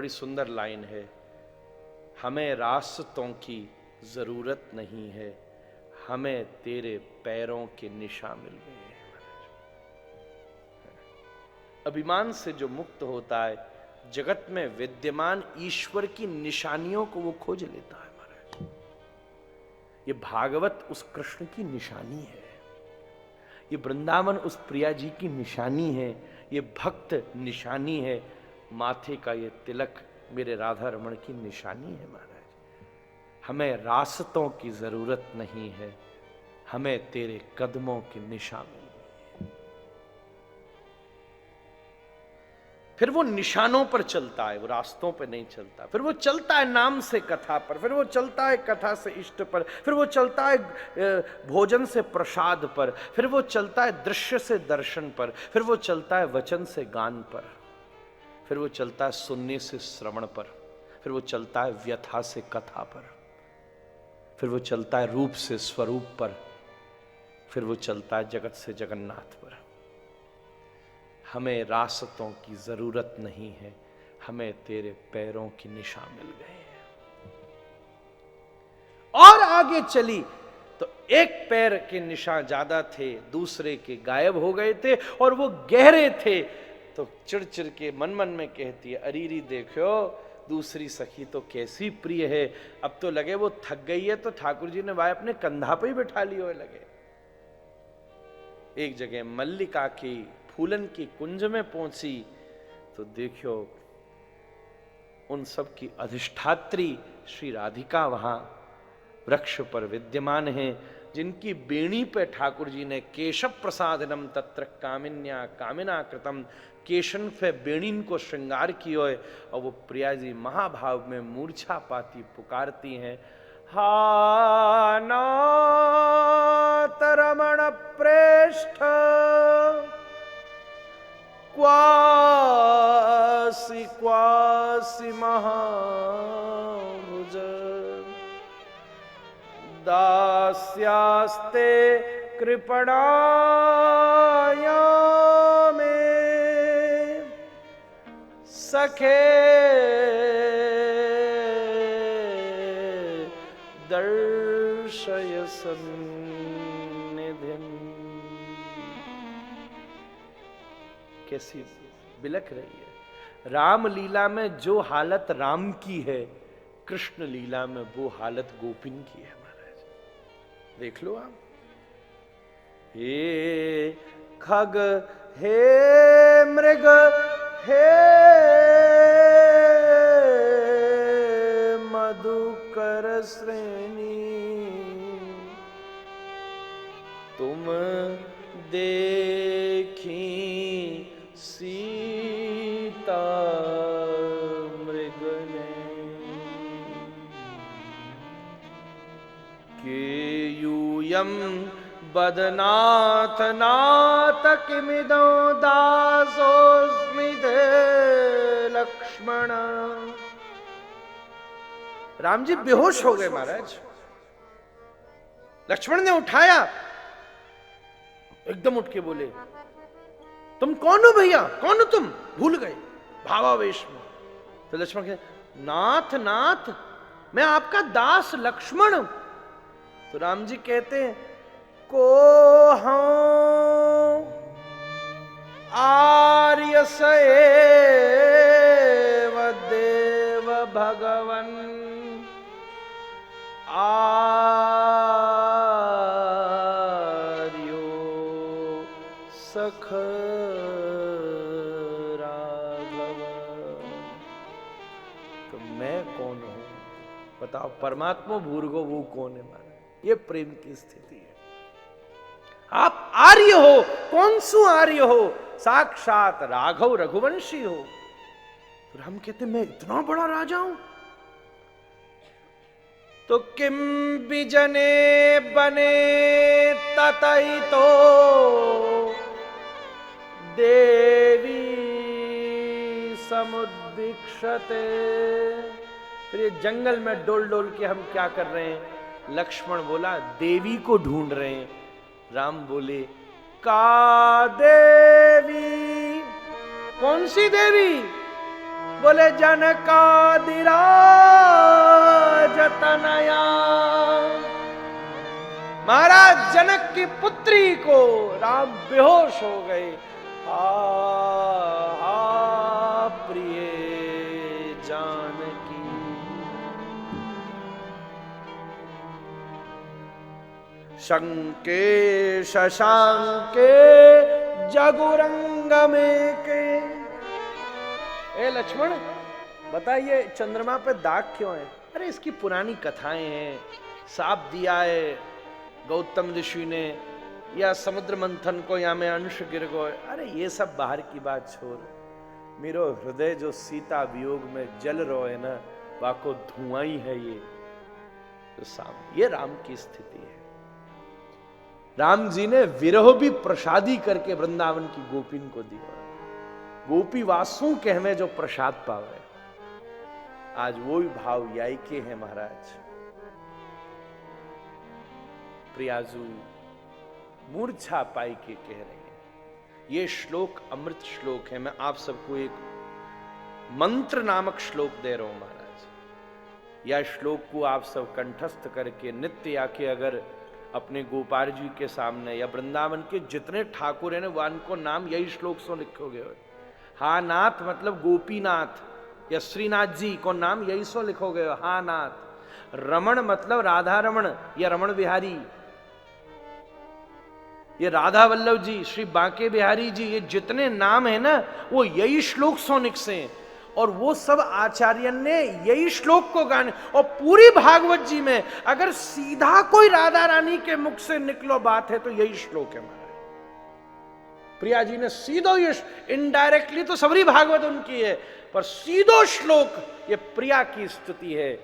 बड़ी सुंदर लाइन है, हमें रास्तों की जरूरत नहीं है, हमें तेरे पैरों के निशान मिल गए हैं। अभिमान से जो मुक्त होता है, जगत में विद्यमान ईश्वर की निशानियों को वो खोज लेता है महाराज। ये भागवत उस कृष्ण की निशानी है, ये वृंदावन उस प्रिया जी की निशानी है, ये भक्त निशानी है, माथे का ये तिलक मेरे राधा रमण की निशानी है महाराज। हमें रास्तों की जरूरत नहीं है, हमें तेरे कदमों की निशान मिल गई। फिर वो निशानों पर चलता है, वो रास्तों पर नहीं चलता। फिर वो चलता है नाम से कथा पर, फिर वो चलता है कथा से इष्ट पर, फिर वो चलता है भोजन से प्रसाद पर, फिर वो चलता है दृश्य से दर्शन पर, फिर वो चलता है वचन से गान पर, फिर वो चलता है सुनने से श्रवण पर, फिर वो चलता है व्यथा से कथा पर, फिर वो चलता है रूप से स्वरूप पर, फिर वो चलता है जगत से जगन्नाथ पर। हमें रास्तों की जरूरत नहीं है, हमें तेरे पैरों की निशान मिल गए हैं। और आगे चली तो एक पैर के निशान ज्यादा थे, दूसरे के गायब हो गए थे और वो गहरे थे। तो चिड़चिड़ के मन मन में कहती है, अरीरी देखो दूसरी सखी तो कैसी प्रिय है, अब तो लगे वो थक गई है तो ठाकुर जी ने भाई अपने कंधा पे ही बिठा लिए लगे। एक जगह मल्लिका की फूलन की कुंज में पहुंची तो देखो उन सब की अधिष्ठात्री श्री राधिका वहां वृक्ष पर विद्यमान है, जिनकी बेणी पे ठाकुर जी ने केशव प्रसादनम तत्र कामिन्या कामिना कृतम, केशन पे बेणीन को श्रृंगार कियो है। और वो प्रिया जी महाभाव में मूर्छा पाती पुकारती हैं, हा नाथ रमण प्रेष्ठ क्वासी क्वासी महाभुज दास्यास्ते कृपणाया में सखे दर्शय सन्निधिं। कैसी बिलख रही है। राम लीला में जो हालत राम की है, कृष्ण लीला में वो हालत गोपिन की है महाराज। देख लो आप, हे खग हे मृग हे मधुकर श्रेणी, तुम देखी सीता मृगने, केयूयम बदनाथ नाथ किमिदो दासोस्मि ते लक्ष्मण। राम जी बेहोश हो गए महाराज। लक्ष्मण ने उठाया, एकदम उठ के बोले, तुम कौन हो भैया, कौन हो तुम? भूल गए भावावेश में। तो लक्ष्मण कहे, नाथ नाथ मैं आपका दास लक्ष्मण। तो राम जी कहते हैं, को हूं आर्य सेव देव भगवन, आर्यो सख राघव। तो मैं कौन हूं बताओ? परमात्मा भूर्गो वो कौन है मारे? ये प्रेम की स्थिति है। आप आर्य हो, कौन सु आर्य हो? साक्षात राघव रघुवंशी हो। तो हम कहते मैं इतना बड़ा राजा हूं? तो किम बिजने बने ततई तो देवी समुद्दिक्षते। फिर ये जंगल में डोल डोल के हम क्या कर रहे हैं? लक्ष्मण बोला देवी को ढूंढ रहे हैं। राम बोले का देवी? कौन सी देवी? बोले जनकादिराज तनया। महाराज जनक की पुत्री को राम बेहोश हो गए। हा प्रिय जानकी। शंके शशांके जगुरंग में के। ए लक्ष्मण बताइए चंद्रमा पे दाग क्यों है? अरे इसकी पुरानी कथाएं हैं, साप दिया है गौतम ऋषि ने, या समुद्र मंथन को या में अंश गिर गए। अरे ये सब बाहर की बात छोड़, मेरो हृदय जो सीता वियोग में जल रो है ना, वाको धुआं ही है ये तो सामने। ये राम की स्थिति है। राम जी ने विरह भी प्रसादी करके वृंदावन की गोपिन को दिया। गोपी वासु के हमें जो प्रसाद पावे, आज वो भी भाव याई के हैं महाराज। प्रियाजू मूर्छा पाई के कह रहे हैं। ये श्लोक अमृत श्लोक है। मैं आप सबको एक मंत्र नामक श्लोक दे रहा हूं महाराज। यह श्लोक को आप सब कंठस्थ करके नित्य आके अगर अपने गोपाल जी के सामने या वृंदावन के जितने ठाकुर हैं वन को नाम यही श्लोक सो लिखोगे। हा नाथ मतलब गोपीनाथ, या श्रीनाथ जी को नाम यही सो लिखोगे हा नाथ। रमण मतलब राधा रमण या रमण बिहारी, ये राधा वल्लभ जी, श्री बांके बिहारी जी, ये जितने नाम है ना वो यही श्लोक सोनिक से हैं। और वो सब आचार्य ने यही श्लोक को गाने। और पूरी भागवत जी में अगर सीधा कोई राधा रानी के मुख से निकलो बात है तो यही श्लोक है महाराज। प्रिया जी ने सीधो ये, इनडायरेक्टली तो सबरी भागवत उनकी है, पर सीधो श्लोक ये प्रिया की स्तुति है।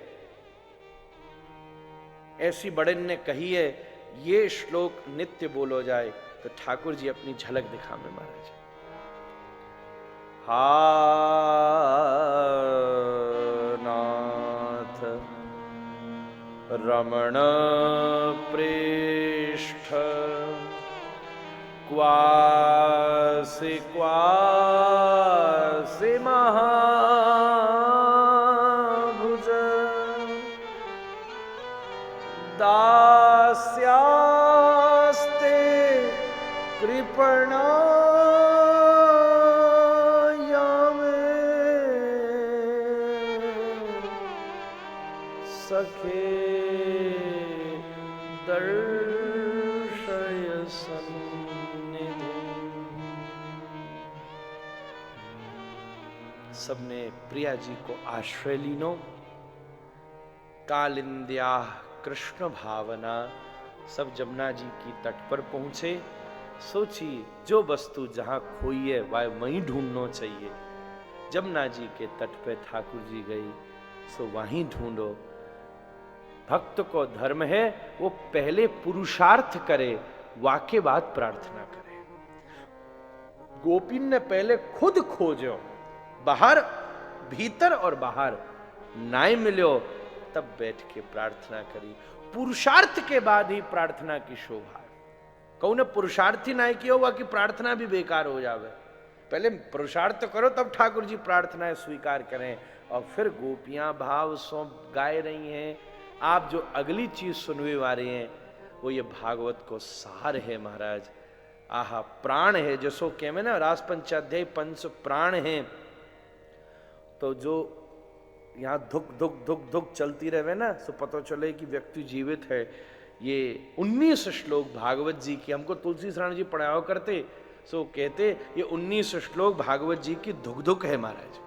ऐसी बड़न ने कही है, ये श्लोक नित्य बोलो जाए तो ठाकुर जी अपनी झलक दिखा में महाराज। हा नाथ रमण प्रेष्ठ क्वासि क्वासि महाभुज दास्यास्ते कृपणा सखे दर्शय सन्निधि। सबने प्रिया जी को आश्रय लीनो। कालिंद्या कृष्ण भावना। सब जमुना जी की तट पर पहुंचे। सोची जो वस्तु जहां खोई है वह वहीं ढूंढना चाहिए। जमुना जी के तट पे ठाकुर जी गई, सो वहीं ढूंढो। भक्त को धर्म है वो पहले पुरुषार्थ करे, वाके बाद प्रार्थना करे। गोपिन ने पहले खुद खोजो, बाहर भीतर और बाहर नाय मिलो, तब बैठ के प्रार्थना करी। पुरुषार्थ के बाद ही प्रार्थना की शोभा। कहूं ने पुरुषार्थ ही नाय किया हुआ कि प्रार्थना भी बेकार हो जावे। पहले पुरुषार्थ करो तब ठाकुर जी प्रार्थनाएं स्वीकार करें। और फिर गोपियां भाव सो गाए रही हैं। आप जो अगली चीज सुनने वाले हैं वो ये भागवत को सार है महाराज। आहा प्राण है, जसो कह में ना रास पंचाध्याय पंच प्राण है। तो जो यहाँ धुक धुक धुक धुक चलती रहे ना, सो पता चले कि व्यक्ति जीवित है। ये 19 श्लोक भागवत जी की हमको तुलसी शरण जी पढ़ाया करते, सो कहते ये 19 श्लोक भागवत जी की धुक धुक है महाराज।